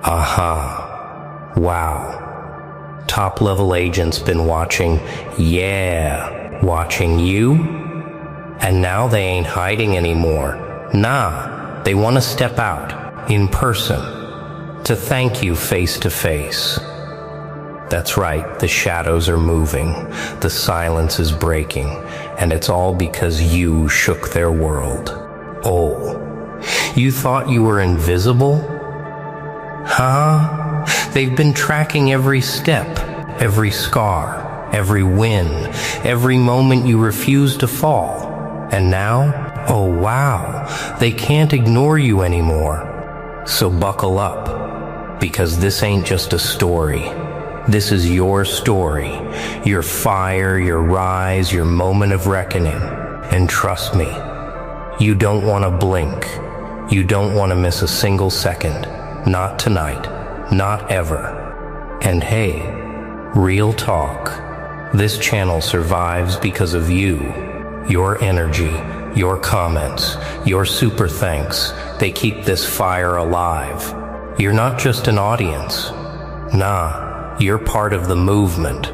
Aha. Wow. Top-level agents been watching, watching you? And now they ain't hiding anymore. Nah, they want to step out, in person, to thank you face to face. That's right, the shadows are moving, the silence is breaking, and it's all because you shook their world. Oh, you thought you were invisible? Huh? They've been tracking every step, every scar, every win, every moment you refused to fall. And now, oh wow, they can't ignore you anymore. So buckle up, because this ain't just a story. This is your story, your fire, your rise, your moment of reckoning. And trust me, you don't want to blink. You don't want to miss a single second. Not tonight, not ever. And hey, real talk. This channel survives because of you, your energy, your comments, your super thanks. They keep this fire alive. You're not just an audience. Nah. You're part of the movement,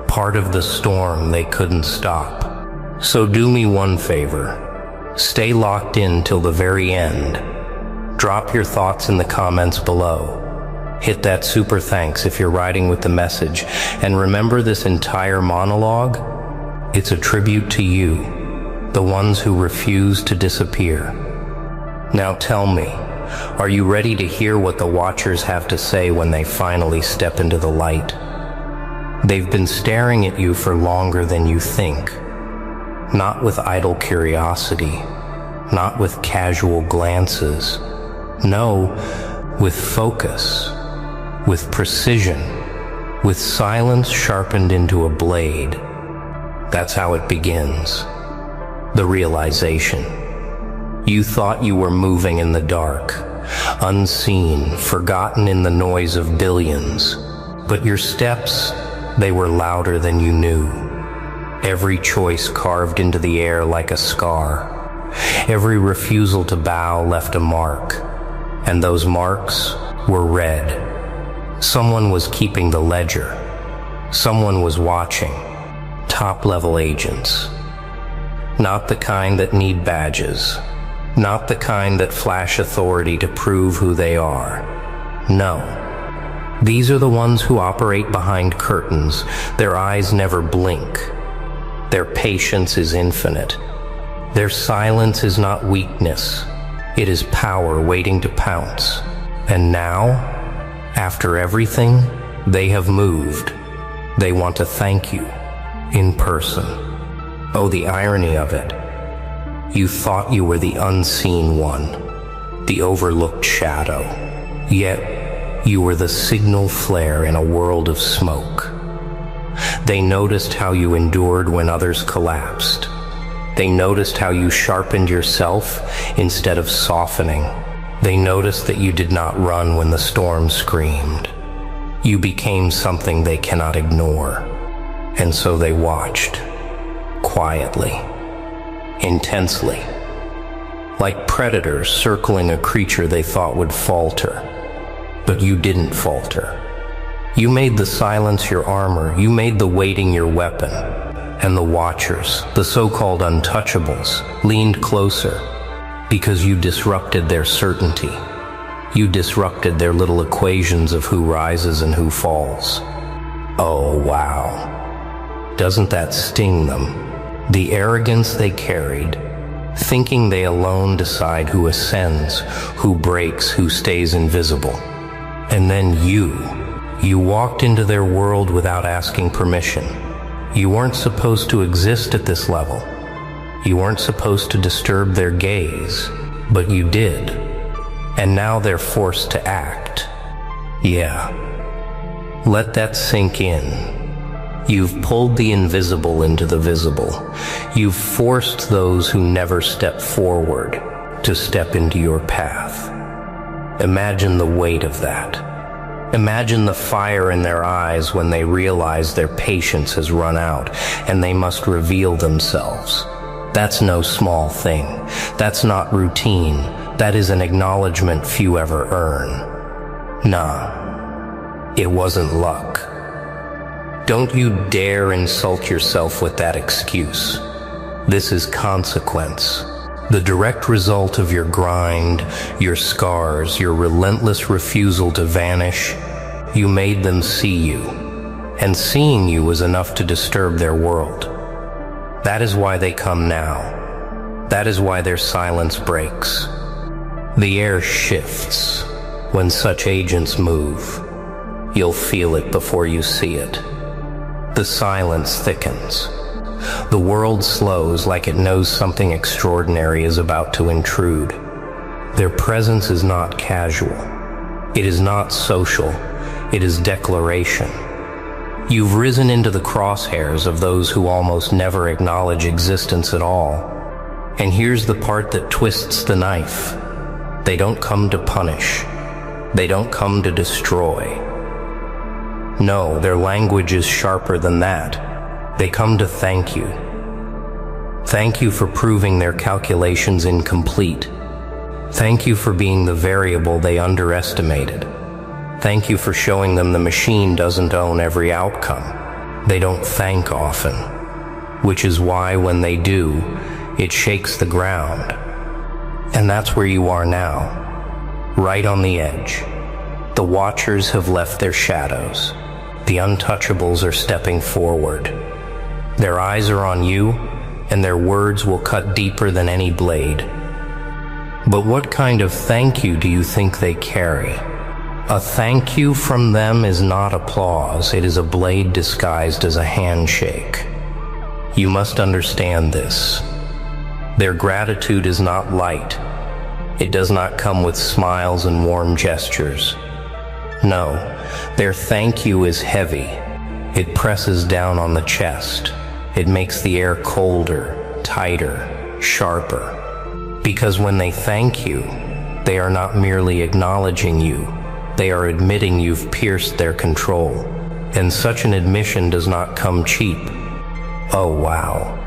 part of the storm they couldn't stop. So do me one favor. Stay locked in till the very end. Drop your thoughts in the comments below. Hit that super thanks if you're riding with the message. And remember, this entire monologue, it's a tribute to you, the ones who refuse to disappear. Now tell me, are you ready to hear what the watchers have to say when they finally step into the light? They've been staring at you for longer than you think. Not with idle curiosity, not with casual glances. No, with focus, with precision, with silence sharpened into a blade. That's how it begins. The realization. You thought you were moving in the dark, unseen, forgotten in the noise of billions. But your steps, they were louder than you knew. Every choice carved into the air like a scar. Every refusal to bow left a mark. And those marks were red. Someone was keeping the ledger. Someone was watching. Top-level agents. Not the kind that need badges. Not the kind that flash authority to prove who they are. No. These are the ones who operate behind curtains. Their eyes never blink. Their patience is infinite. Their silence is not weakness. It is power waiting to pounce. And now, after everything, they have moved. They want to thank you, in person. Oh, the irony of it. You thought you were the unseen one, the overlooked shadow. Yet, you were the signal flare in a world of smoke. They noticed how you endured when others collapsed. They noticed how you sharpened yourself instead of softening. They noticed that you did not run when the storm screamed. You became something they cannot ignore. And so they watched, quietly, intensely, like predators circling a creature they thought would falter. But you didn't falter. You made the silence your armor. You made the waiting your weapon. And the watchers, the so-called untouchables, leaned closer because you disrupted their certainty. You disrupted their little equations of who rises and who falls. Oh, wow. Doesn't that sting them? The arrogance they carried, thinking they alone decide who ascends, who breaks, who stays invisible. And then you walked into their world without asking permission. You weren't supposed to exist at this level. You weren't supposed to disturb their gaze, but you did. And now they're forced to act. Yeah. Let that sink in. You've pulled the invisible into the visible. You've forced those who never step forward to step into your path. Imagine the weight of that. Imagine the fire in their eyes when they realize their patience has run out and they must reveal themselves. That's no small thing. That's not routine. That is an acknowledgement few ever earn. Nah, it wasn't luck. Don't you dare insult yourself with that excuse. This is consequence, the direct result of your grind, your scars, your relentless refusal to vanish. You made them see you, and seeing you was enough to disturb their world. That is why they come now. That is why their silence breaks. The air shifts when such agents move. You'll feel it before you see it. The silence thickens. The world slows like it knows something extraordinary is about to intrude. Their presence is not casual. It is not social. It is declaration. You've risen into the crosshairs of those who almost never acknowledge existence at all. And here's the part that twists the knife. They don't come to punish. They don't come to destroy. No, their language is sharper than that. They come to thank you. Thank you for proving their calculations incomplete. Thank you for being the variable they underestimated. Thank you for showing them the machine doesn't own every outcome. They don't thank often, which is why when they do, it shakes the ground. And that's where you are now, right on the edge. The watchers have left their shadows. The untouchables are stepping forward. Their eyes are on you, and their words will cut deeper than any blade. But what kind of thank you do you think they carry? A thank you from them is not applause. It is a blade disguised as a handshake. You must understand this. Their gratitude is not light. It does not come with smiles and warm gestures. No, their thank you is heavy. It presses down on the chest. It makes the air colder, tighter, sharper. Because when they thank you, they are not merely acknowledging you. They are admitting you've pierced their control. And such an admission does not come cheap. Oh, wow.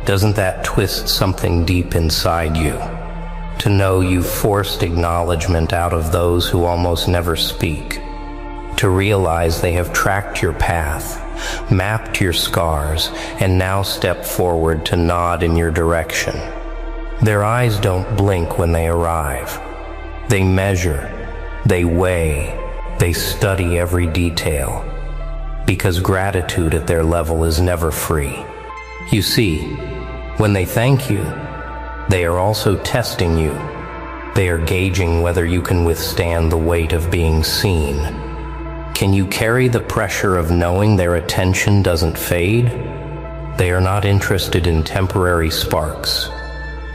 Doesn't that twist something deep inside you? To know you've forced acknowledgement out of those who almost never speak. To realize they have tracked your path, mapped your scars, and now step forward to nod in your direction. Their eyes don't blink when they arrive. They measure, they weigh, they study every detail. Because gratitude at their level is never free. You see, when they thank you, they are also testing you. They are gauging whether you can withstand the weight of being seen. Can you carry the pressure of knowing their attention doesn't fade? They are not interested in temporary sparks.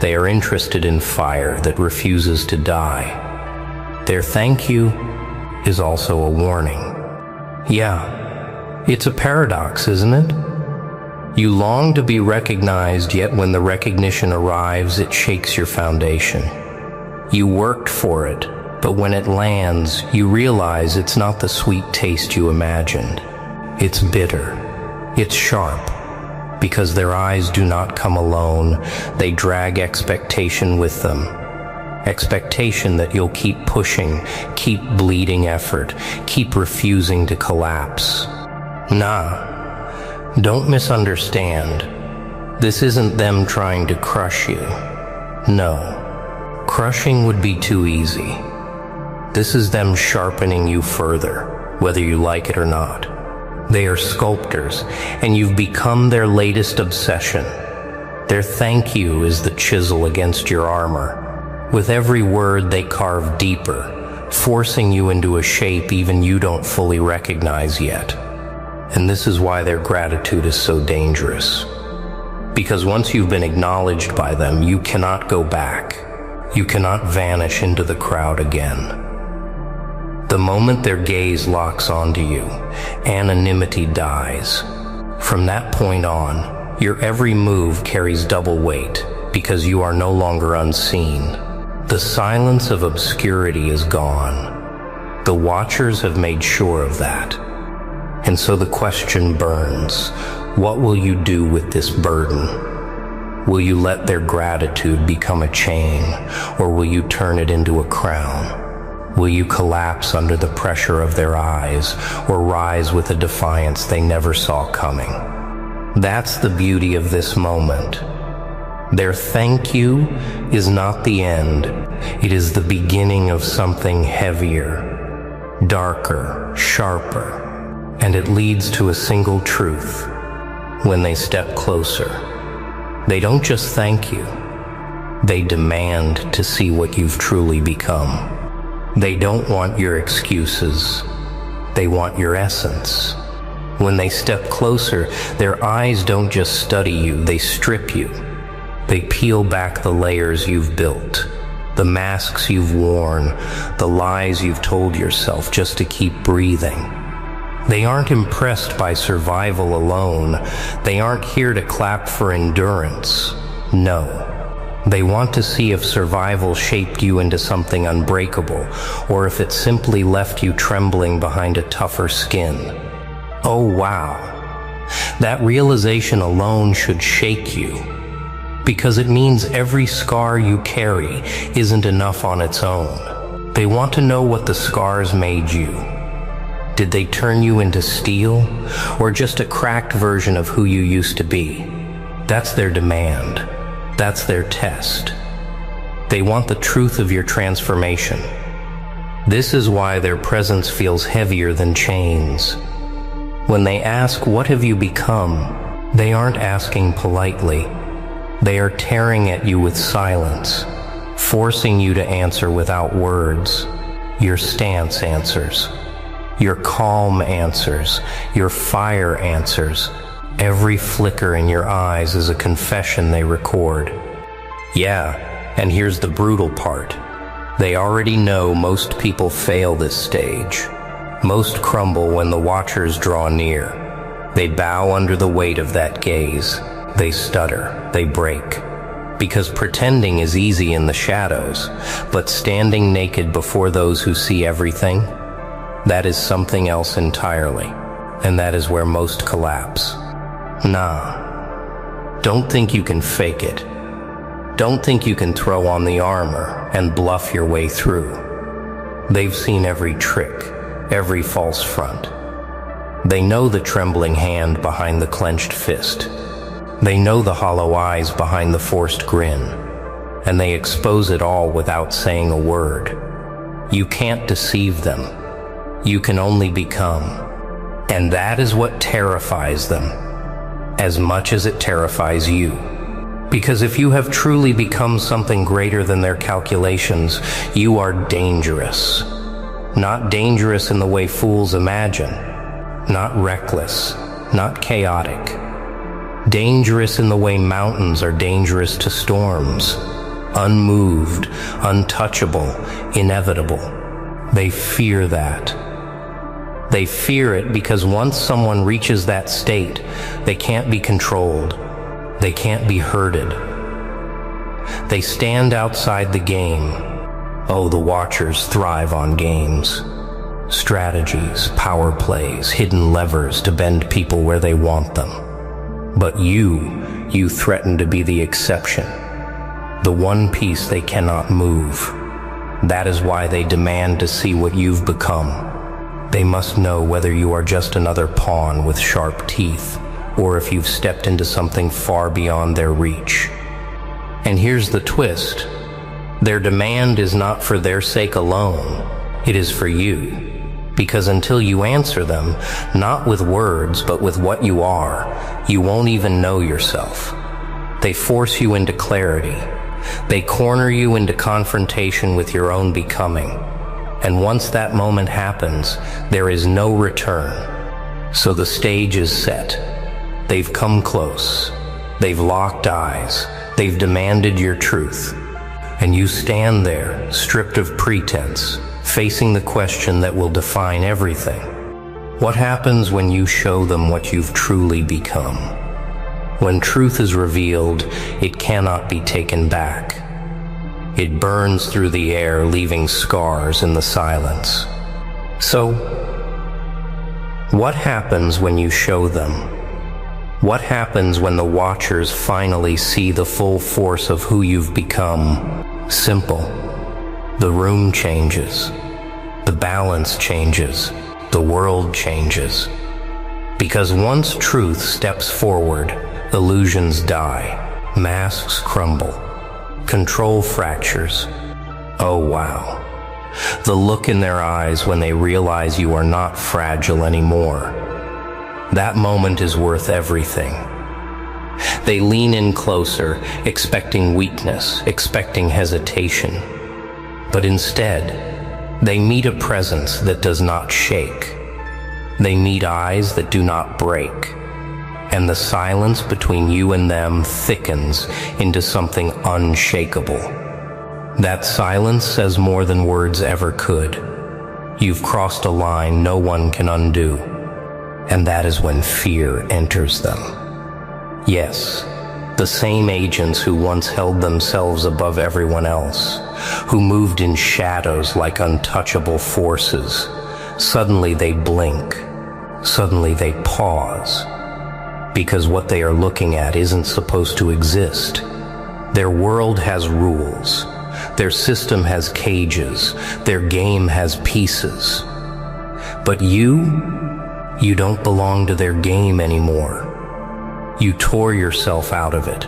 They are interested in fire that refuses to die. Their thank you is also a warning. Yeah, it's a paradox, isn't it? You long to be recognized, yet when the recognition arrives, it shakes your foundation. You worked for it, but when it lands, you realize it's not the sweet taste you imagined. It's bitter. It's sharp. Because their eyes do not come alone, they drag expectation with them. Expectation that you'll keep pushing, keep bleeding effort, keep refusing to collapse. Nah. Don't misunderstand. This isn't them trying to crush you. No, crushing would be too easy. This is them sharpening you further, whether you like it or not. They are sculptors, and you've become their latest obsession. Their thank you is the chisel against your armor. With every word they carve deeper, forcing you into a shape even you don't fully recognize yet. And this is why their gratitude is so dangerous. Because once you've been acknowledged by them, you cannot go back. You cannot vanish into the crowd again. The moment their gaze locks onto you, anonymity dies. From that point on, your every move carries double weight because you are no longer unseen. The silence of obscurity is gone. The watchers have made sure of that. And so the question burns, what will you do with this burden? Will you let their gratitude become a chain, or will you turn it into a crown? Will you collapse under the pressure of their eyes, or rise with a defiance they never saw coming? That's the beauty of this moment. Their thank you is not the end. It is the beginning of something heavier, darker, sharper, and it leads to a single truth. When they step closer, they don't just thank you. They demand to see what you've truly become. They don't want your excuses. They want your essence. When they step closer, their eyes don't just study you, they strip you. They peel back the layers you've built, the masks you've worn, the lies you've told yourself just to keep breathing. They aren't impressed by survival alone. They aren't here to clap for endurance. No. They want to see if survival shaped you into something unbreakable, or if it simply left you trembling behind a tougher skin. Oh wow. That realization alone should shake you, because it means every scar you carry isn't enough on its own. They want to know what the scars made you. Did they turn you into steel, or just a cracked version of who you used to be? That's their demand. That's their test. They want the truth of your transformation. This is why their presence feels heavier than chains. When they ask, "What have you become?" they aren't asking politely. They are tearing at you with silence, forcing you to answer without words. Your stance answers. Your calm answers. Your fire answers. Every flicker in your eyes is a confession they record. Yeah, and here's the brutal part. They already know most people fail this stage. Most crumble when the watchers draw near. They bow under the weight of that gaze. They stutter. They break. Because pretending is easy in the shadows, but standing naked before those who see everything, that is something else entirely. And that is where most collapse. Nah. Don't think you can fake it. Don't think you can throw on the armor and bluff your way through. They've seen every trick, every false front. They know the trembling hand behind the clenched fist. They know the hollow eyes behind the forced grin. And they expose it all without saying a word. You can't deceive them. You can only become. And that is what terrifies them, as much as it terrifies you. Because if you have truly become something greater than their calculations, you are dangerous. Not dangerous in the way fools imagine. Not reckless. Not chaotic. Dangerous in the way mountains are dangerous to storms. Unmoved, untouchable, inevitable. They fear that. They fear it because once someone reaches that state, they can't be controlled. They can't be herded. They stand outside the game. Oh, the watchers thrive on games. Strategies, power plays, hidden levers to bend people where they want them. But you threaten to be the exception. The one piece they cannot move. That is why they demand to see what you've become. They must know whether you are just another pawn with sharp teeth, or if you've stepped into something far beyond their reach. And here's the twist. Their demand is not for their sake alone. It is for you. Because until you answer them, not with words, but with what you are, you won't even know yourself. They force you into clarity. They corner you into confrontation with your own becoming. And once that moment happens, there is no return. So the stage is set. They've come close. They've locked eyes. They've demanded your truth. And you stand there, stripped of pretense, facing the question that will define everything. What happens when you show them what you've truly become? When truth is revealed, it cannot be taken back. It burns through the air, leaving scars in the silence. So, what happens when you show them? What happens when the watchers finally see the full force of who you've become? Simple. The room changes. The balance changes. The world changes. Because once truth steps forward, illusions die, masks crumble, control fractures. Oh wow. The look in their eyes when they realize you are not fragile anymore. That moment is worth everything. They lean in closer, expecting weakness, expecting hesitation. But instead, they meet a presence that does not shake. They meet eyes that do not break. And the silence between you and them thickens into something unshakable. That silence says more than words ever could. You've crossed a line no one can undo. And that is when fear enters them. Yes, the same agents who once held themselves above everyone else, who moved in shadows like untouchable forces. Suddenly they blink. Suddenly they pause. Because what they are looking at isn't supposed to exist. Their world has rules. Their system has cages. Their game has pieces. But you don't belong to their game anymore. You tore yourself out of it.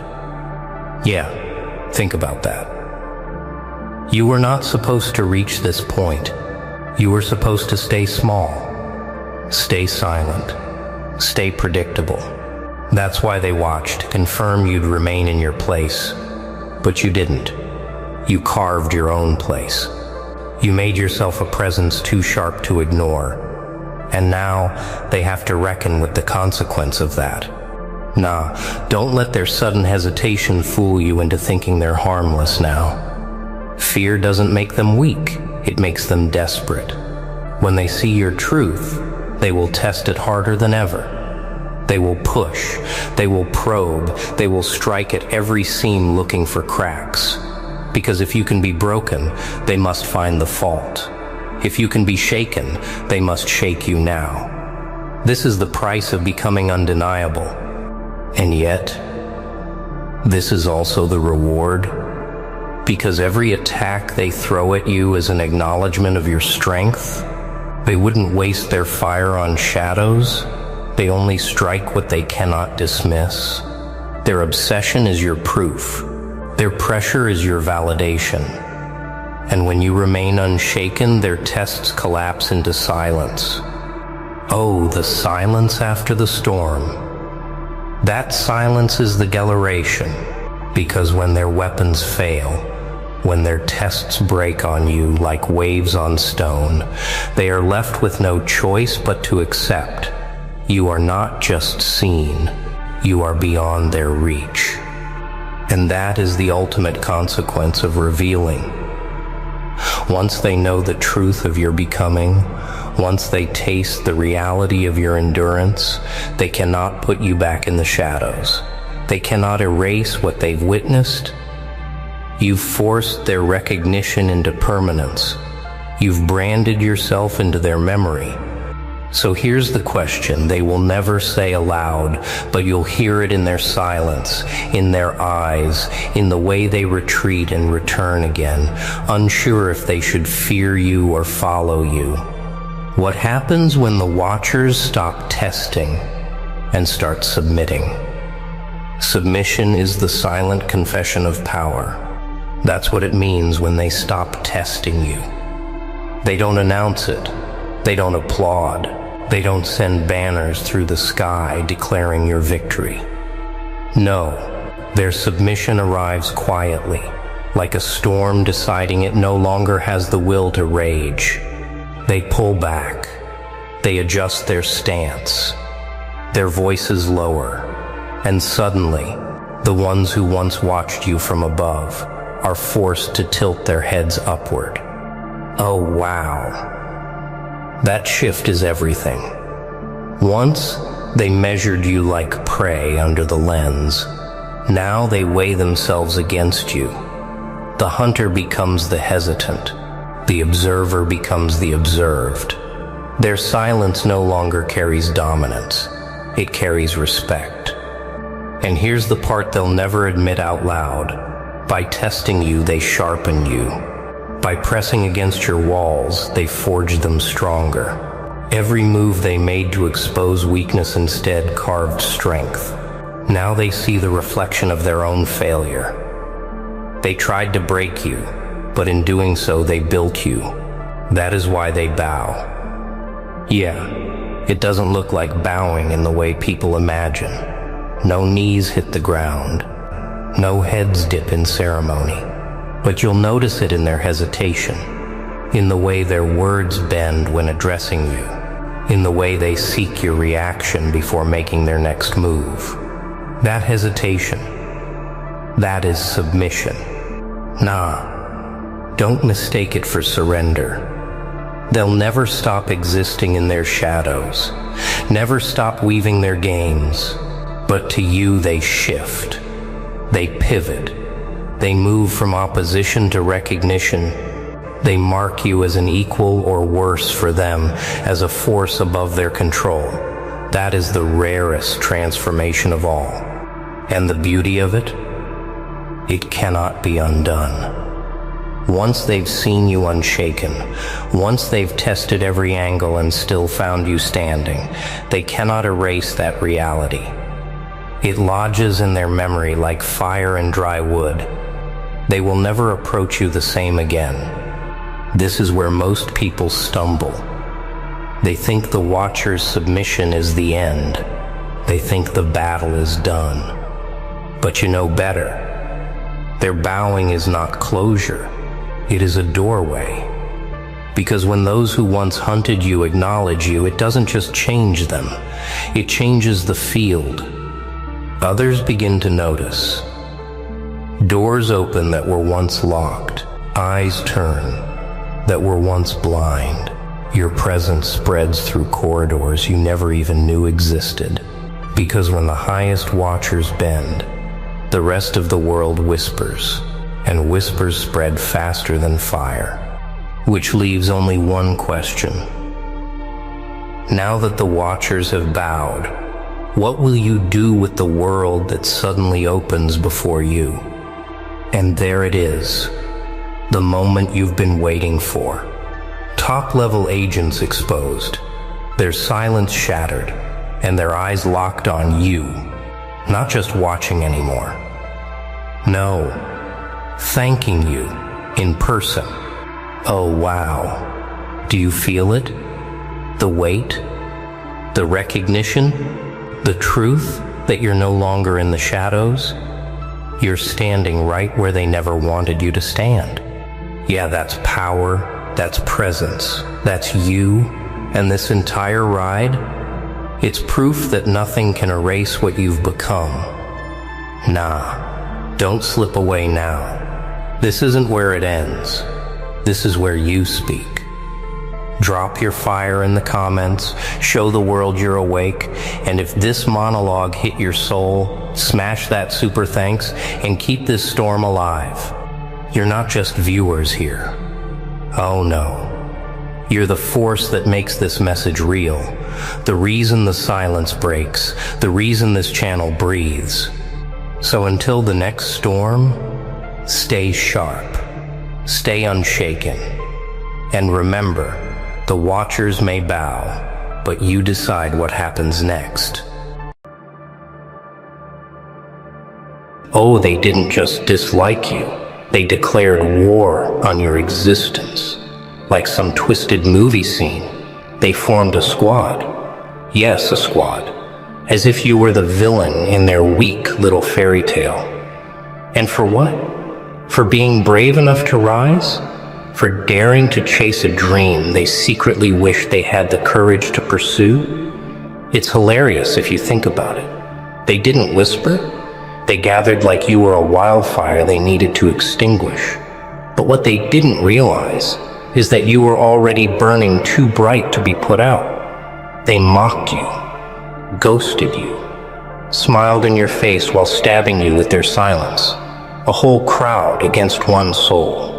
Yeah, think about that. You were not supposed to reach this point. You were supposed to stay small, stay silent, stay predictable. That's why they watched, to confirm you'd remain in your place. But you didn't. You carved your own place. You made yourself a presence too sharp to ignore. And now they have to reckon with the consequence of that. Nah, don't let their sudden hesitation fool you into thinking they're harmless now. Fear doesn't make them weak, it makes them desperate. When they see your truth, they will test it harder than ever. They will push, they will probe, they will strike at every seam looking for cracks. Because if you can be broken, they must find the fault. If you can be shaken, they must shake you now. This is the price of becoming undeniable. And yet, this is also the reward. Because every attack they throw at you is an acknowledgement of your strength. They wouldn't waste their fire on shadows. They only strike what they cannot dismiss. Their obsession is your proof. Their pressure is your validation. And when you remain unshaken, their tests collapse into silence. Oh, the silence after the storm. That silence is the Gelleration, because when their weapons fail, when their tests break on you like waves on stone, they are left with no choice but to accept. You are not just seen, you are beyond their reach. And that is the ultimate consequence of revealing. Once they know the truth of your becoming, once they taste the reality of your endurance, they cannot put you back in the shadows. They cannot erase what they've witnessed. You've forced their recognition into permanence. You've branded yourself into their memory. So here's the question they will never say aloud, but you'll hear it in their silence, in their eyes, in the way they retreat and return again, unsure if they should fear you or follow you. What happens when the watchers stop testing and start submitting? Submission is the silent confession of power. That's what it means when they stop testing you. They don't announce it. They don't applaud. They don't send banners through the sky declaring your victory. No, their submission arrives quietly, like a storm deciding it no longer has the will to rage. They pull back. They adjust their stance. Their voices lower. And suddenly, the ones who once watched you from above are forced to tilt their heads upward. Oh, wow. That shift is everything. Once, they measured you like prey under the lens. Now they weigh themselves against you. The hunter becomes the hesitant. The observer becomes the observed. Their silence no longer carries dominance. It carries respect. And here's the part they'll never admit out loud. By testing you, they sharpen you. By pressing against your walls, they forged them stronger. Every move they made to expose weakness instead carved strength. Now they see the reflection of their own failure. They tried to break you, but in doing so they built you. That is why they bow. Yeah, it doesn't look like bowing in the way people imagine. No knees hit the ground. No heads dip in ceremony. But you'll notice it in their hesitation, in the way their words bend when addressing you, in the way they seek your reaction before making their next move. That hesitation, that is submission. Nah, don't mistake it for surrender. They'll never stop existing in their shadows, never stop weaving their games, but to you they shift, they pivot, they move from opposition to recognition. They mark you as an equal or worse for them, as a force above their control. That is the rarest transformation of all. And the beauty of it? It cannot be undone. Once they've seen you unshaken, once they've tested every angle and still found you standing, they cannot erase that reality. It lodges in their memory like fire and dry wood. They will never approach you the same again. This is where most people stumble. They think the watcher's submission is the end. They think the battle is done. But you know better. Their bowing is not closure. It is a doorway. Because when those who once hunted you acknowledge you, it doesn't just change them. It changes the field. Others begin to notice. Doors open that were once locked. Eyes turn that were once blind. Your presence spreads through corridors you never even knew existed. Because when the highest watchers bend, the rest of the world whispers, and whispers spread faster than fire. Which leaves only one question. Now that the watchers have bowed, what will you do with the world that suddenly opens before you? And there it is, the moment you've been waiting for. Top-level agents exposed, their silence shattered, and their eyes locked on you, not just watching anymore. No, thanking you in person. Oh wow, do you feel it? The weight? The recognition? The truth that you're no longer in the shadows? You're standing right where they never wanted you to stand. Yeah, that's power, that's presence, that's you, and this entire ride, it's proof that nothing can erase what you've become. Nah, don't slip away now. This isn't where it ends. This is where you speak. Drop your fire in the comments, show the world you're awake, and if this monologue hit your soul, smash that super thanks and keep this storm alive. You're not just viewers here. Oh no. You're the force that makes this message real, the reason the silence breaks, the reason this channel breathes. So until the next storm, stay sharp, stay unshaken, and remember, the watchers may bow, but you decide what happens next. Oh, they didn't just dislike you. They declared war on your existence. Like some twisted movie scene, they formed a squad. Yes, a squad. As if you were the villain in their weak little fairy tale. And for what? For being brave enough to rise? For daring to chase a dream they secretly wish they had the courage to pursue? It's hilarious if you think about it. They didn't whisper. They gathered like you were a wildfire they needed to extinguish. But what they didn't realize is that you were already burning too bright to be put out. They mocked you, ghosted you, smiled in your face while stabbing you with their silence. A whole crowd against one soul.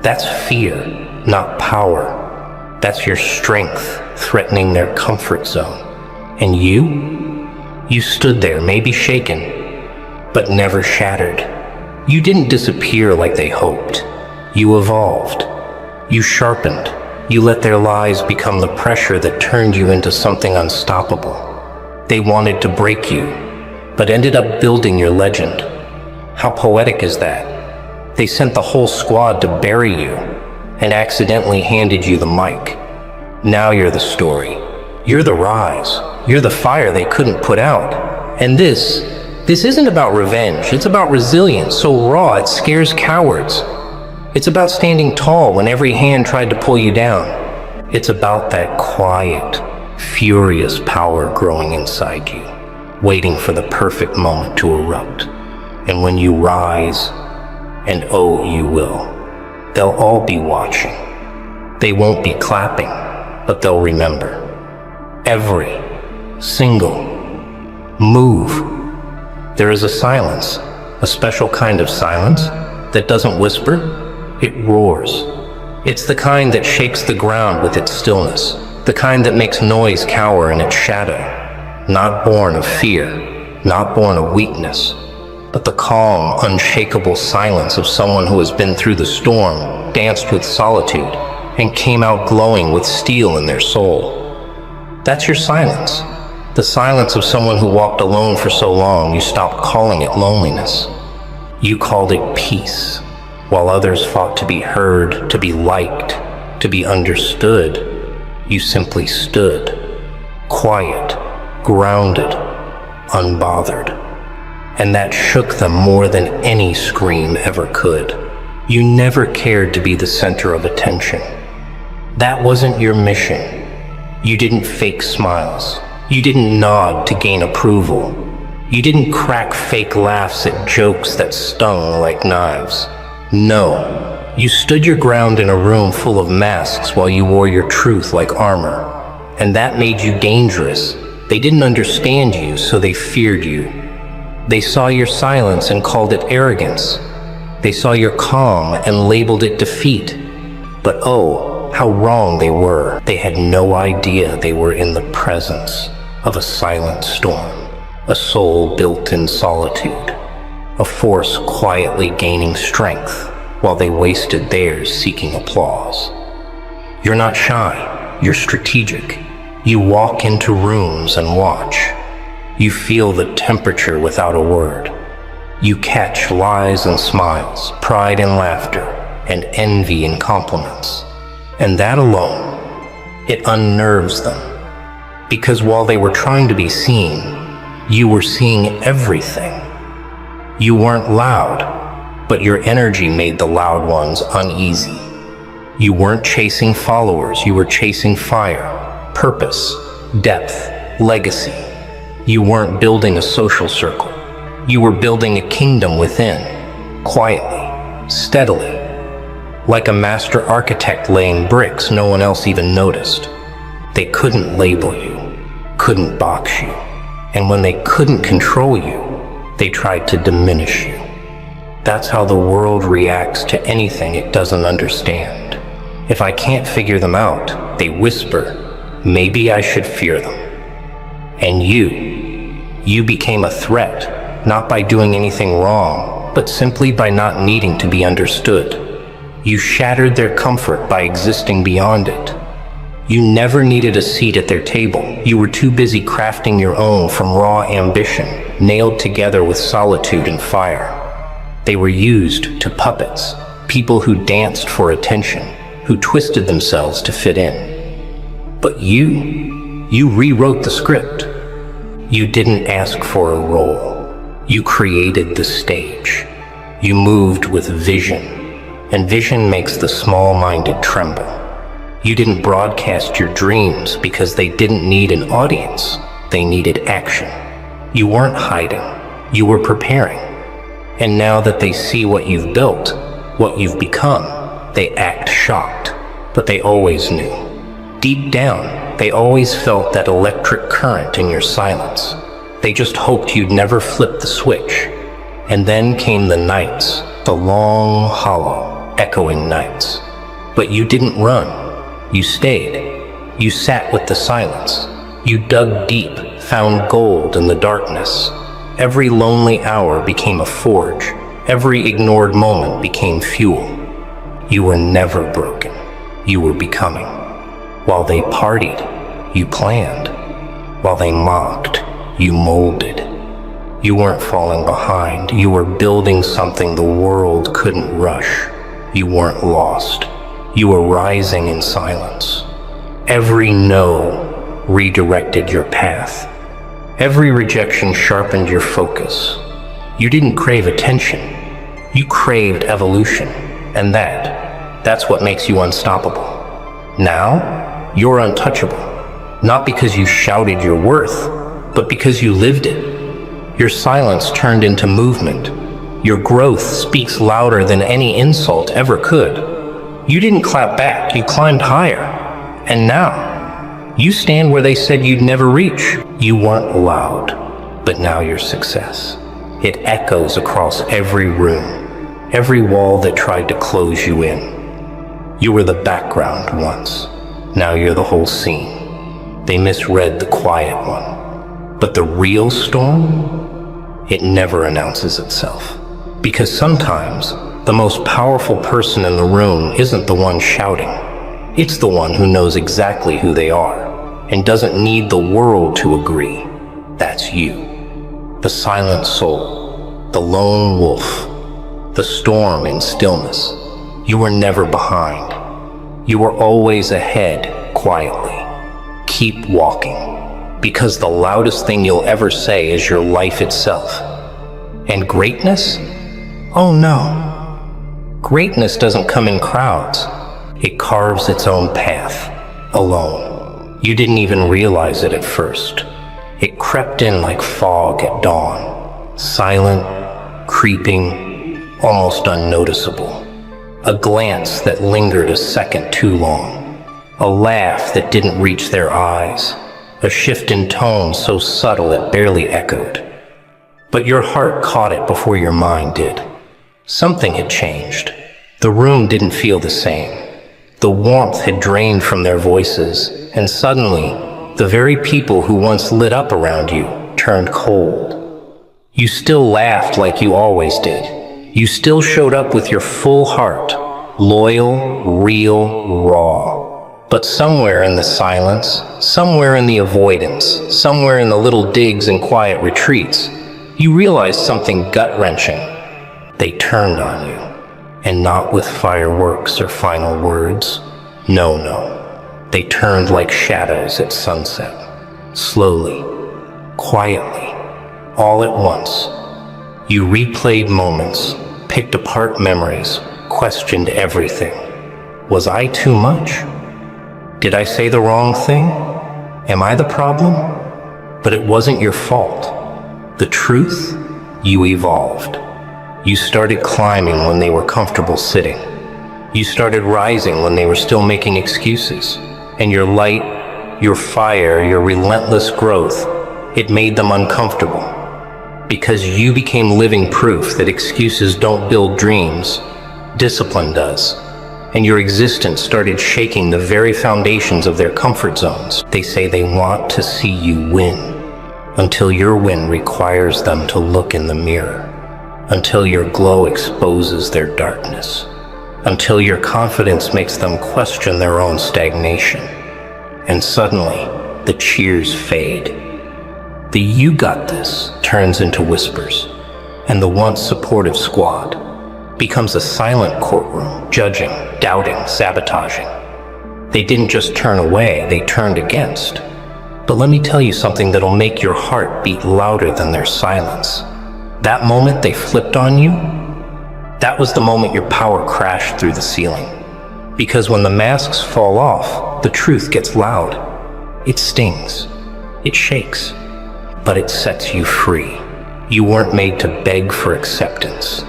That's fear, not power. That's your strength threatening their comfort zone. And you stood there, maybe shaken, but never shattered. You didn't disappear like they hoped. You evolved. You sharpened. You let their lies become the pressure that turned you into something unstoppable. They wanted to break you, but ended up building your legend. How poetic is that? They sent the whole squad to bury you and accidentally handed you the mic. Now you're the story. You're the rise. You're the fire they couldn't put out. And this isn't about revenge. It's about resilience, so raw it scares cowards. It's about standing tall when every hand tried to pull you down. It's about that quiet, furious power growing inside you, waiting for the perfect moment to erupt. And when you rise, and oh, you will, they'll all be watching. They won't be clapping, but they'll remember. Every single move. There is a silence, a special kind of silence that doesn't whisper. It roars. It's the kind that shakes the ground with its stillness, the kind that makes noise cower in its shadow, not born of fear, not born of weakness, but the calm, unshakable silence of someone who has been through the storm, danced with solitude, and came out glowing with steel in their soul. That's your silence, the silence of someone who walked alone for so long you stopped calling it loneliness. You called it peace. While others fought to be heard, to be liked, to be understood, you simply stood, quiet, grounded, unbothered. And that shook them more than any scream ever could. You never cared to be the center of attention. That wasn't your mission. You didn't fake smiles. You didn't nod to gain approval. You didn't crack fake laughs at jokes that stung like knives. No, you stood your ground in a room full of masks while you wore your truth like armor. And that made you dangerous. They didn't understand you, so they feared you. They saw your silence and called it arrogance. They saw your calm and labeled it defeat. But oh, how wrong they were. They had no idea they were in the presence of a silent storm, a soul built in solitude. A force quietly gaining strength while they wasted theirs seeking applause. You're not shy, you're strategic. You walk into rooms and watch. You feel the temperature without a word. You catch lies and smiles, pride and laughter, and envy and compliments. And that alone, it unnerves them. Because while they were trying to be seen, you were seeing everything. You weren't loud, but your energy made the loud ones uneasy. You weren't chasing followers, you were chasing fire, purpose, depth, legacy. You weren't building a social circle. You were building a kingdom within, quietly, steadily. Like a master architect laying bricks no one else even noticed. They couldn't label you, couldn't box you. And when they couldn't control you, they tried to diminish you. That's how the world reacts to anything it doesn't understand. If I can't figure them out, they whisper, maybe I should fear them. And you became a threat, not by doing anything wrong, but simply by not needing to be understood. You shattered their comfort by existing beyond it. You never needed a seat at their table. You were too busy crafting your own from raw ambition, nailed together with solitude and fire. They were used to puppets, people who danced for attention, who twisted themselves to fit in. But you rewrote the script. You didn't ask for a role. You created the stage. You moved with vision, and vision makes the small-minded tremble. You didn't broadcast your dreams because they didn't need an audience. They needed action. You weren't hiding. You were preparing. And now that they see what you've built, what you've become, they act shocked. But they always knew. Deep down, they always felt that electric current in your silence. They just hoped you'd never flip the switch. And then came the nights, the long, hollow, echoing nights. But you didn't run. You stayed. You sat with the silence. You dug deep, found gold in the darkness. Every lonely hour became a forge. Every ignored moment became fuel. You were never broken. You were becoming. While they partied, you planned. While they mocked, you molded. You weren't falling behind. You were building something the world couldn't rush. You weren't lost. You were rising in silence. Every no redirected your path. Every rejection sharpened your focus. You didn't crave attention. You craved evolution. And that's what makes you unstoppable. Now, you're untouchable. Not because you shouted your worth, but because you lived it. Your silence turned into movement. Your growth speaks louder than any insult ever could. You didn't clap back, you climbed higher. And now, you stand where they said you'd never reach. You weren't loud, but now you're success. It echoes across every room, every wall that tried to close you in. You were the background once. Now you're the whole scene. They misread the quiet one. But the real storm, it never announces itself. Because sometimes, the most powerful person in the room isn't the one shouting. It's the one who knows exactly who they are and doesn't need the world to agree. That's you. The silent soul, the lone wolf, the storm in stillness. You were never behind. You were always ahead, quietly. Keep walking, because the loudest thing you'll ever say is your life itself. And greatness? Oh no. Greatness doesn't come in crowds. It carves its own path, alone. You didn't even realize it at first. It crept in like fog at dawn, silent, creeping, almost unnoticeable. A glance that lingered a second too long. A laugh that didn't reach their eyes. A shift in tone so subtle it barely echoed. But your heart caught it before your mind did. Something had changed. The room didn't feel the same. The warmth had drained from their voices, and suddenly, the very people who once lit up around you turned cold. You still laughed like you always did. You still showed up with your full heart, loyal, real, raw. But somewhere in the silence, somewhere in the avoidance, somewhere in the little digs and quiet retreats, you realized something gut-wrenching. They turned on you. And not with fireworks or final words. No. They turned like shadows at sunset. Slowly, quietly, all at once. You replayed moments, picked apart memories, questioned everything. Was I too much? Did I say the wrong thing? Am I the problem? But it wasn't your fault. The truth? You evolved. You started climbing when they were comfortable sitting. You started rising when they were still making excuses. And your light, your fire, your relentless growth, it made them uncomfortable. Because you became living proof that excuses don't build dreams, discipline does. And your existence started shaking the very foundations of their comfort zones. They say they want to see you win, until your win requires them to look in the mirror. Until your glow exposes their darkness. Until your confidence makes them question their own stagnation. And suddenly, the cheers fade. The "you got this" turns into whispers, and the once supportive squad becomes a silent courtroom, judging, doubting, sabotaging. They didn't just turn away, they turned against. But let me tell you something that'll make your heart beat louder than their silence. That moment they flipped on you, that was the moment your power crashed through the ceiling. Because when the masks fall off, the truth gets loud. It stings. It shakes. But it sets you free. You weren't made to beg for acceptance.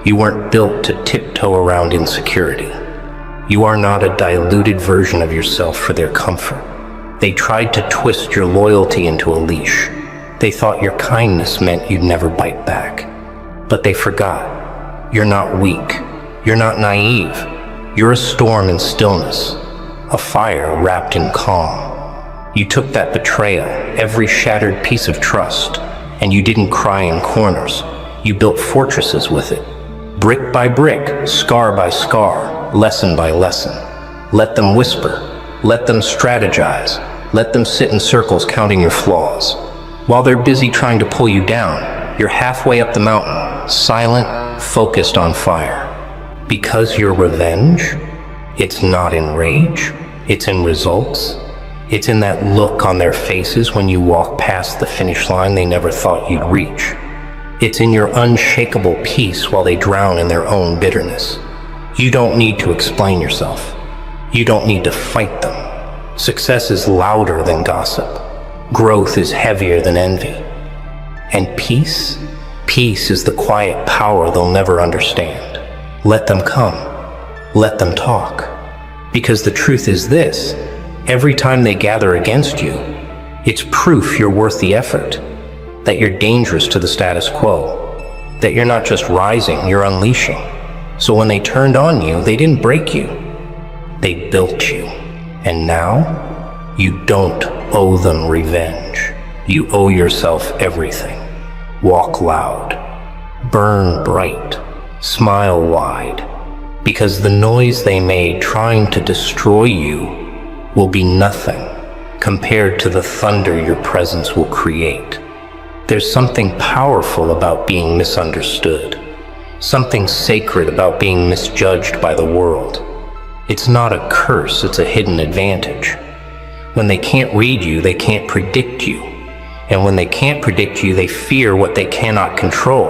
You weren't built to tiptoe around insecurity. You are not a diluted version of yourself for their comfort. They tried to twist your loyalty into a leash. They thought your kindness meant you'd never bite back. But they forgot. You're not weak. You're not naive. You're a storm in stillness, a fire wrapped in calm. You took that betrayal, every shattered piece of trust, and you didn't cry in corners. You built fortresses with it. Brick by brick, scar by scar, lesson by lesson. Let them whisper. Let them strategize. Let them sit in circles counting your flaws. While they're busy trying to pull you down, you're halfway up the mountain, silent, focused on fire. Because your revenge, it's not in rage, it's in results. It's in that look on their faces when you walk past the finish line they never thought you'd reach. It's in your unshakable peace while they drown in their own bitterness. You don't need to explain yourself. You don't need to fight them. Success is louder than gossip. Growth is heavier than envy. And peace? Peace is the quiet power they'll never understand. Let them come. Let them talk. Because the truth is this: every time they gather against you, it's proof you're worth the effort, that you're dangerous to the status quo, that you're not just rising, you're unleashing. So when they turned on you, they didn't break you, they built you. And now, you don't owe them revenge. You owe yourself everything. Walk loud, burn bright, smile wide, because the noise they made trying to destroy you will be nothing compared to the thunder your presence will create. There's something powerful about being misunderstood, something sacred about being misjudged by the world. It's not a curse, it's a hidden advantage. When they can't read you, they can't predict you. And when they can't predict you, they fear what they cannot control.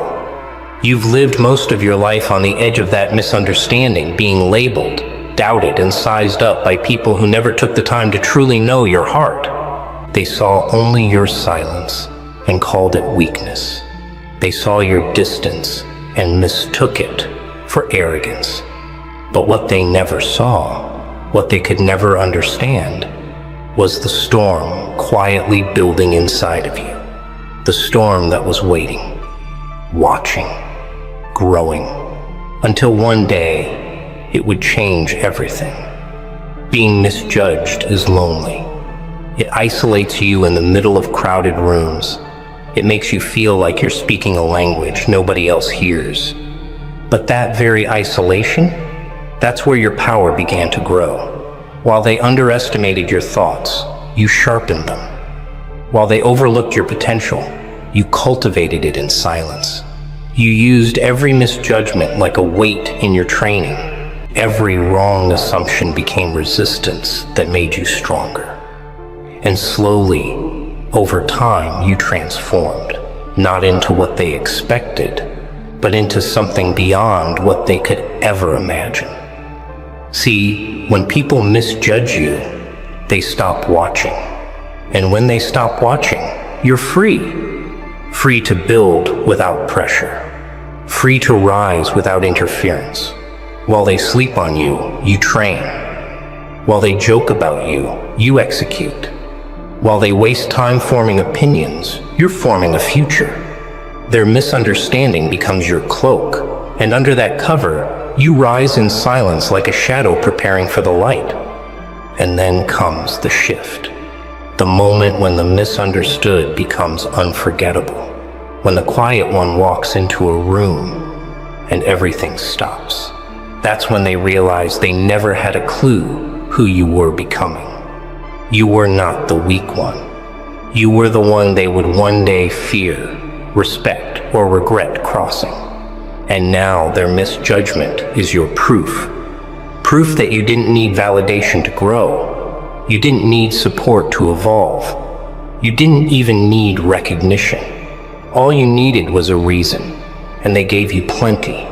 You've lived most of your life on the edge of that misunderstanding, being labeled, doubted, and sized up by people who never took the time to truly know your heart. They saw only your silence and called it weakness. They saw your distance and mistook it for arrogance. But what they never saw, what they could never understand, was the storm quietly building inside of you. The storm that was waiting, watching, growing, until one day it would change everything. Being misjudged is lonely. It isolates you in the middle of crowded rooms. It makes you feel like you're speaking a language nobody else hears. But that very isolation, that's where your power began to grow. While they underestimated your thoughts, you sharpened them. While they overlooked your potential, you cultivated it in silence. You used every misjudgment like a weight in your training. Every wrong assumption became resistance that made you stronger. And slowly, over time, you transformed, not into what they expected, but into something beyond what they could ever imagine. See, when people misjudge you, they stop watching. And when they stop watching, you're free. Free to build without pressure. Free to rise without interference. While they sleep on you, you train. While they joke about you, you execute. While they waste time forming opinions, you're forming a future. Their misunderstanding becomes your cloak, and under that cover, you rise in silence like a shadow preparing for the light. And then comes the shift. The moment when the misunderstood becomes unforgettable. When the quiet one walks into a room and everything stops. That's when they realize they never had a clue who you were becoming. You were not the weak one. You were the one they would one day fear, respect, or regret crossing. And now their misjudgment is your proof. Proof that you didn't need validation to grow. You didn't need support to evolve. You didn't even need recognition. All you needed was a reason, and they gave you plenty.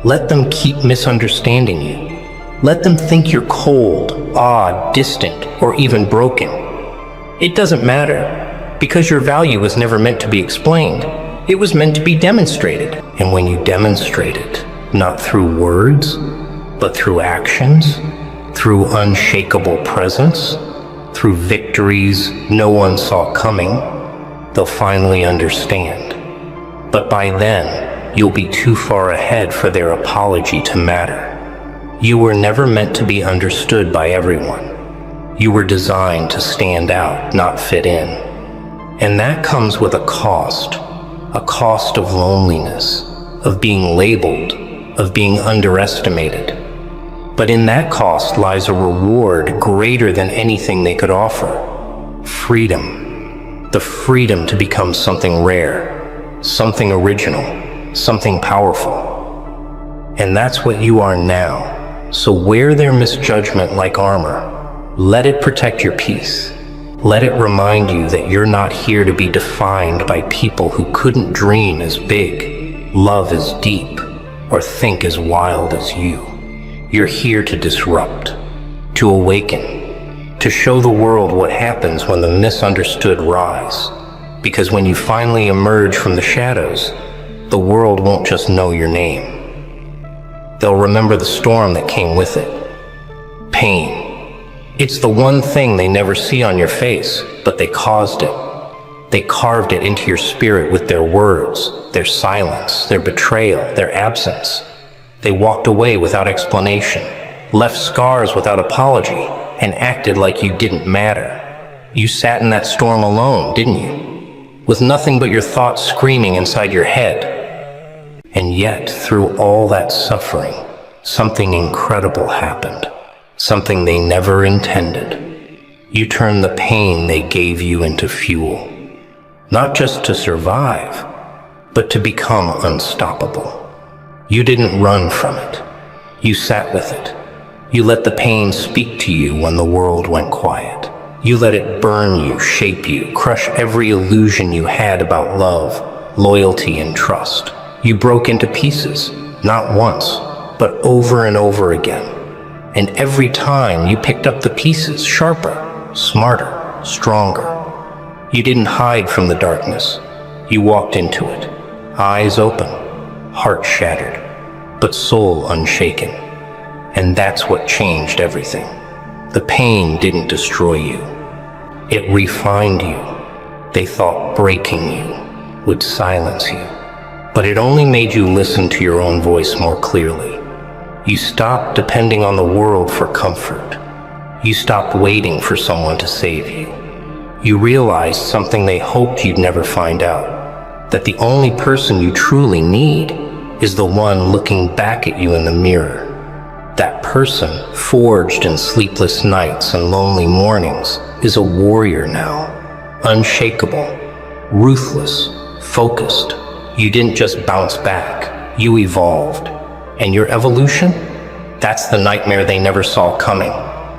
Let them keep misunderstanding you. Let them think you're cold, odd, distant, or even broken. It doesn't matter, because your value was never meant to be explained. It was meant to be demonstrated. And when you demonstrate it, not through words, but through actions, through unshakable presence, through victories no one saw coming, they'll finally understand. But by then, you'll be too far ahead for their apology to matter. You were never meant to be understood by everyone. You were designed to stand out, not fit in. And that comes with a cost of loneliness, of being labeled, of being underestimated. But in that cost lies a reward greater than anything they could offer. Freedom. The freedom to become something rare, something original, something powerful. And that's what you are now. So wear their misjudgment like armor. Let it protect your peace. Let it remind you that you're not here to be defined by people who couldn't dream as big, love as deep, or think as wild as you. You're here to disrupt, to awaken, to show the world what happens when the misunderstood rise. Because when you finally emerge from the shadows, the world won't just know your name. They'll remember the storm that came with it. Pain. It's the one thing they never see on your face, but they caused it. They carved it into your spirit with their words, their silence, their betrayal, their absence. They walked away without explanation, left scars without apology, and acted like you didn't matter. You sat in that storm alone, didn't you? With nothing but your thoughts screaming inside your head. And yet, through all that suffering, something incredible happened. Something they never intended. You turned the pain they gave you into fuel. Not just to survive, but to become unstoppable. You didn't run from it. You sat with it. You let the pain speak to you when the world went quiet. You let it burn you, shape you, crush every illusion you had about love, loyalty, and trust. You broke into pieces, not once, but over and over again. And every time you picked up the pieces sharper, smarter, stronger. You didn't hide from the darkness. You walked into it, eyes open, heart shattered, but soul unshaken. And that's what changed everything. The pain didn't destroy you. It refined you. They thought breaking you would silence you. But it only made you listen to your own voice more clearly. You stopped depending on the world for comfort. You stopped waiting for someone to save you. You realized something they hoped you'd never find out, that the only person you truly need is the one looking back at you in the mirror. That person, forged in sleepless nights and lonely mornings, is a warrior now, unshakable, ruthless, focused. You didn't just bounce back, you evolved. And your evolution? That's the nightmare they never saw coming.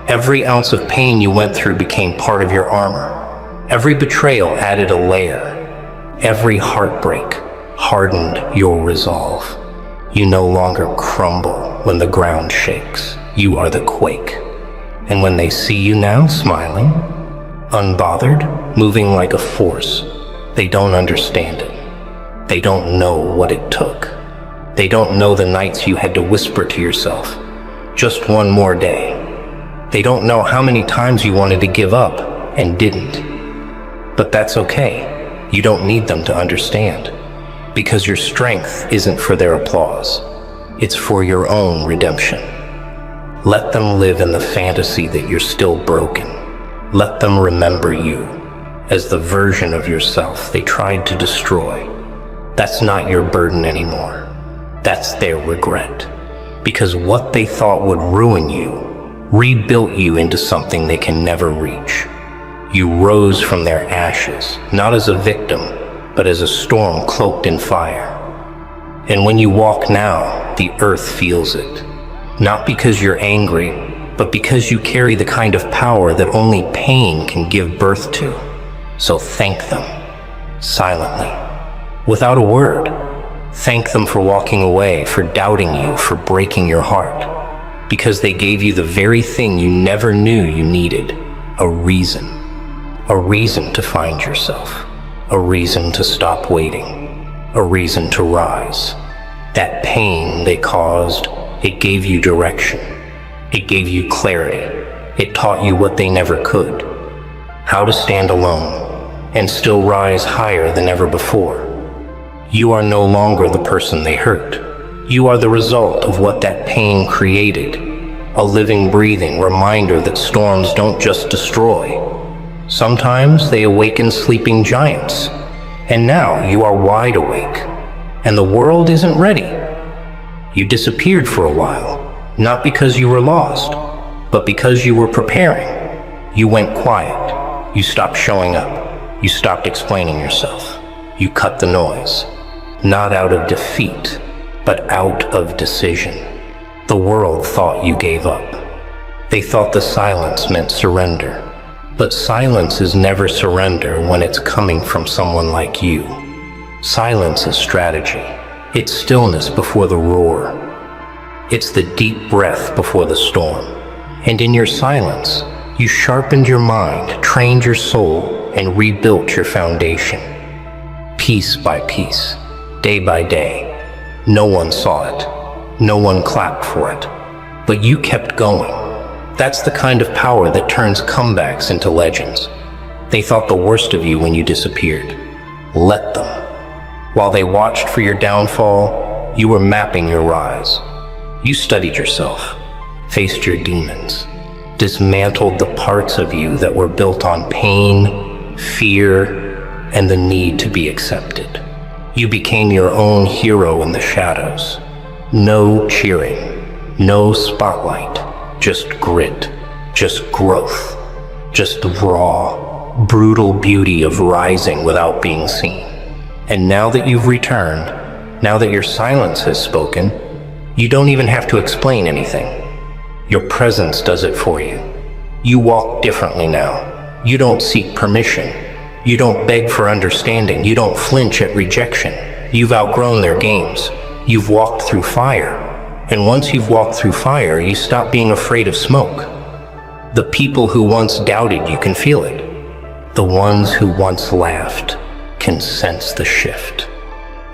Every ounce of pain you went through became part of your armor. Every betrayal added a layer. Every heartbreak hardened your resolve. You no longer crumble when the ground shakes. You are the quake. And when they see you now smiling, unbothered, moving like a force, they don't understand it. They don't know what it took. They don't know the nights you had to whisper to yourself, just one more day. They don't know how many times you wanted to give up and didn't. But that's okay. You don't need them to understand, because your strength isn't for their applause. It's for your own redemption. Let them live in the fantasy that you're still broken. Let them remember you as the version of yourself they tried to destroy. That's not your burden anymore. That's their regret. Because what they thought would ruin you rebuilt you into something they can never reach. You rose from their ashes, not as a victim, but as a storm cloaked in fire. And when you walk now, the earth feels it. Not because you're angry, but because you carry the kind of power that only pain can give birth to. So thank them, silently, without a word. Thank them for walking away, for doubting you, for breaking your heart. Because they gave you the very thing you never knew you needed, a reason. A reason to find yourself. A reason to stop waiting. A reason to rise. That pain they caused, it gave you direction. It gave you clarity. It taught you what they never could. How to stand alone and still rise higher than ever before. You are no longer the person they hurt. You are the result of what that pain created. A living, breathing reminder that storms don't just destroy. Sometimes they awaken sleeping giants. And now you are wide awake. And the world isn't ready. You disappeared for a while. Not because you were lost, but because you were preparing. You went quiet. You stopped showing up. You stopped explaining yourself. You cut the noise. Not out of defeat, but out of decision. The world thought you gave up. They thought the silence meant surrender. But silence is never surrender when it's coming from someone like you. Silence is strategy. It's stillness before the roar. It's the deep breath before the storm. And in your silence, you sharpened your mind, trained your soul, and rebuilt your foundation. Piece by piece, day by day. No one saw it. No one clapped for it. But you kept going. That's the kind of power that turns comebacks into legends. They thought the worst of you when you disappeared. Let them. While they watched for your downfall, you were mapping your rise. You studied yourself, faced your demons, dismantled the parts of you that were built on pain, fear, and the need to be accepted. You became your own hero in the shadows. No cheering, no spotlight. Just grit, just growth, just the raw, brutal beauty of rising without being seen. And now that you've returned, now that your silence has spoken, you don't even have to explain anything. Your presence does it for you. You walk differently now. You don't seek permission. You don't beg for understanding. You don't flinch at rejection. You've outgrown their games. You've walked through fire. And once you've walked through fire, you stop being afraid of smoke. The people who once doubted you can feel it. The ones who once laughed can sense the shift.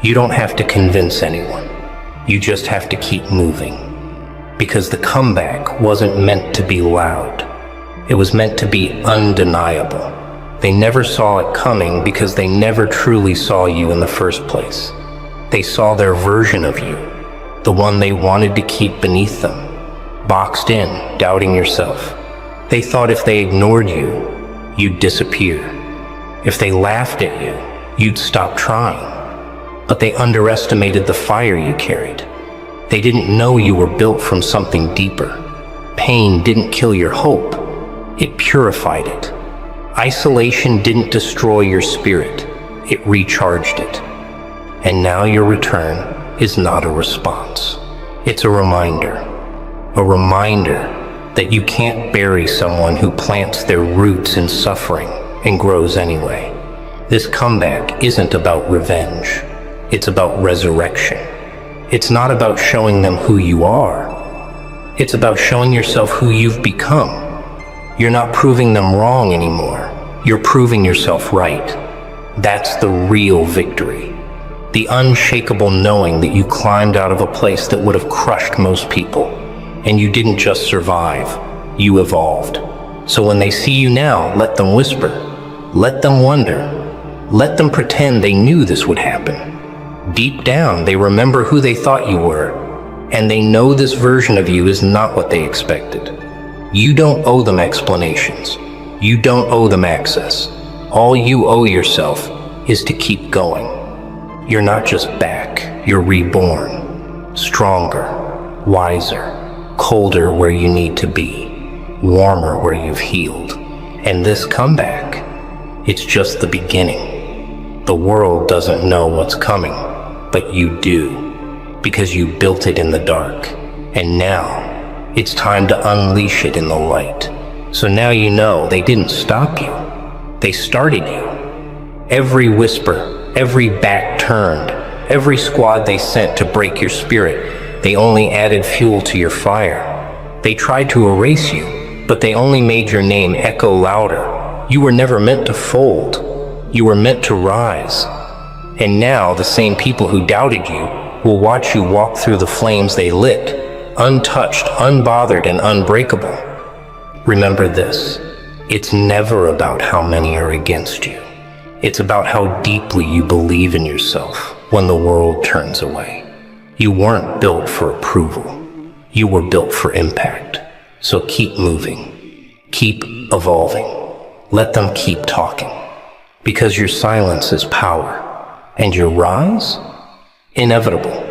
You don't have to convince anyone. You just have to keep moving. Because the comeback wasn't meant to be loud. It was meant to be undeniable. They never saw it coming because they never truly saw you in the first place. They saw their version of you. The one they wanted to keep beneath them, boxed in, doubting yourself. They thought if they ignored you, you'd disappear. If they laughed at you, you'd stop trying. But they underestimated the fire you carried. They didn't know you were built from something deeper. Pain didn't kill your hope. It purified it. Isolation didn't destroy your spirit. It recharged it. And now your return is not a response. It's a reminder that you can't bury someone who plants their roots in suffering and grows anyway. This comeback isn't about revenge. It's about resurrection. It's not about showing them who you are. It's about showing yourself who you've become. You're not proving them wrong anymore. You're proving yourself right. That's the real victory. The unshakable knowing that you climbed out of a place that would have crushed most people. And you didn't just survive, you evolved. So when they see you now, let them whisper. Let them wonder. Let them pretend they knew this would happen. Deep down, they remember who they thought you were. And they know this version of you is not what they expected. You don't owe them explanations. You don't owe them access. All you owe yourself is to keep going. You're not just back, you're reborn. Stronger, wiser, colder where you need to be, warmer where you've healed. And this comeback, it's just the beginning. The world doesn't know what's coming, but you do, because you built it in the dark. And now, it's time to unleash it in the light. So now you know they didn't stop you. They started you. Every whisper, every back turned, every squad they sent to break your spirit, they only added fuel to your fire. They tried to erase you, but they only made your name echo louder. You were never meant to fold. You were meant to rise. And now the same people who doubted you will watch you walk through the flames they lit, untouched, unbothered, and unbreakable. Remember this, it's never about how many are against you. It's about how deeply you believe in yourself when the world turns away. You weren't built for approval. You were built for impact. So keep moving. Keep evolving. Let them keep talking. Because your silence is power. And your rise? Inevitable.